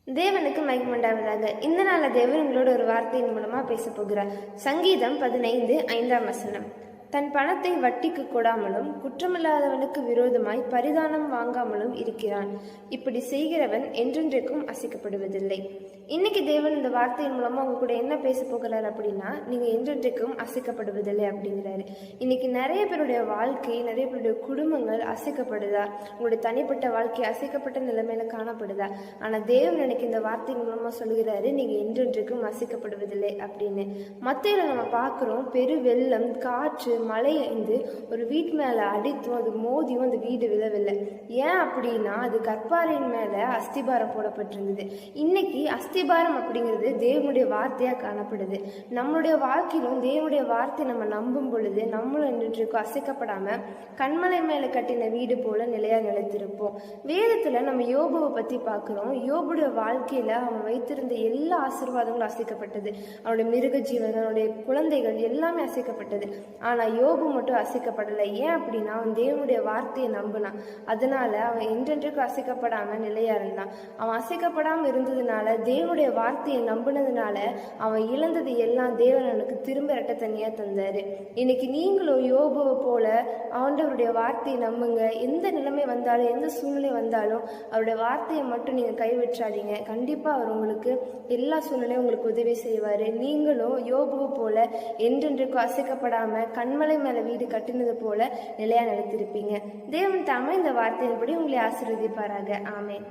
தேவனுக்கு மகிமை உண்டாவதாக. இந்த நாள தேவன் உங்களோட ஒரு வார்த்தையின் மூலமா பேச போகிறார். சங்கீதம் 15:5 தன் பணத்தை வட்டிக்கு கொடாமலும் குற்றமில்லாதவனுக்கு விரோதமாய் பரிதானம் வாங்காமலும் இருக்கிறான். இப்படி செய்கிறவன் என்றென்றைக்கும் அசைக்கப்படுவதில்லை. இன்னைக்கு தேவன் இந்த வார்த்தையின் மூலமா உங்க கூட என்ன பேச போகிறார் அப்படின்னா, நீங்க என்றென்றைக்கும் அசைக்கப்படுவதில்லை அப்படிங்கிறாரு. இன்னைக்கு நிறைய பேருடைய வாழ்க்கை, நிறைய பேருடைய குடும்பங்கள் அசைக்கப்படுதா? உங்களுடைய தனிப்பட்ட வாழ்க்கை அசைக்கப்பட்ட நிலைமையில காணப்படுதா? ஆனா தேவன் எனக்கு இந்த வார்த்தையின் மூலமா சொல்லுகிறாரு, நீங்க என்றென்றைக்கும் அசைக்கப்படுவதில்லை அப்படின்னு. மத்தியில நம்ம பார்க்கிறோம், பெரு வெள்ளம், காற்று, மழை வந்து ஒரு வீட்டு மேல அடித்தும் அது மோதியும் அந்த வீடு விழவில்லை. ஏன் அப்படின்னா அது கற்பாறையின் மேல அஸ்திபாரம் போடப்பட்டிருந்தது. இன்னைக்கு அஸ்திபாரம் அப்படிங்கிறது தேவனுடைய வார்த்தையா காணப்படுது. நம்மளுடைய வாழ்க்கையிலும் தேவனுடைய வார்த்தை நம்ம நம்பும் பொழுது நம்மளும் இன்றைக்கும் அசைக்கப்படாம கண்மலை மேல கட்டின வீடு போல நிலையா நிலைத்திருப்போம். வேதத்துல நம்ம யோபுவை பத்தி பார்க்கிறோம். யோபுடைய வாழ்க்கையில அவன் வைத்திருந்த எல்லா ஆசீர்வாதங்களும் அசைக்கப்பட்டது. அவனுடைய மிருக ஜீவன், அவனுடைய குழந்தைகள் எல்லாமே அசைக்கப்பட்டது. ஆனா யோபு மட்டும் அசைக்கப்படலை. ஏன் அப்படின்னா அவன் தேவனுடைய வார்த்தையை நம்பினான். அதனால அவன் என்றென்றைக்கும் அசைக்கப்படாம நிலையா இருந்தான். அவன் அசைக்கப்படாம இருந்ததுனால, தேவனுடைய வார்த்தையை நம்பினதுனால அவன் இழந்தது எல்லாம் தேவன் அவனுக்கு திரும்ப இரட்ட தனியா தந்தாரு. இன்னைக்கு நீங்களும் யோபுவை போல ஆண்டவருடைய வார்த்தையை நம்புங்க. எந்த நிலைமை வந்தாலும், எந்த சூழ்நிலை வந்தாலும் அவருடைய வார்த்தையை மட்டும் நீங்க கைவிற்றாதீங்க. கண்டிப்பா அவர் உங்களுக்கு எல்லா சூழ்நிலையும் உங்களுக்கு உதவி செய்வாரு. நீங்களும் யோபுவை போல என்றென்றைக்கும் அசைக்கப்படாம கண்மலை மேல வீடு கட்டினது போல நிலையா நிலைத்திருப்பீங்க. தேவன் தாமே இந்த வார்த்தையின்படி உங்களை ஆசீர்வதிப்பாராக. ஆமென்.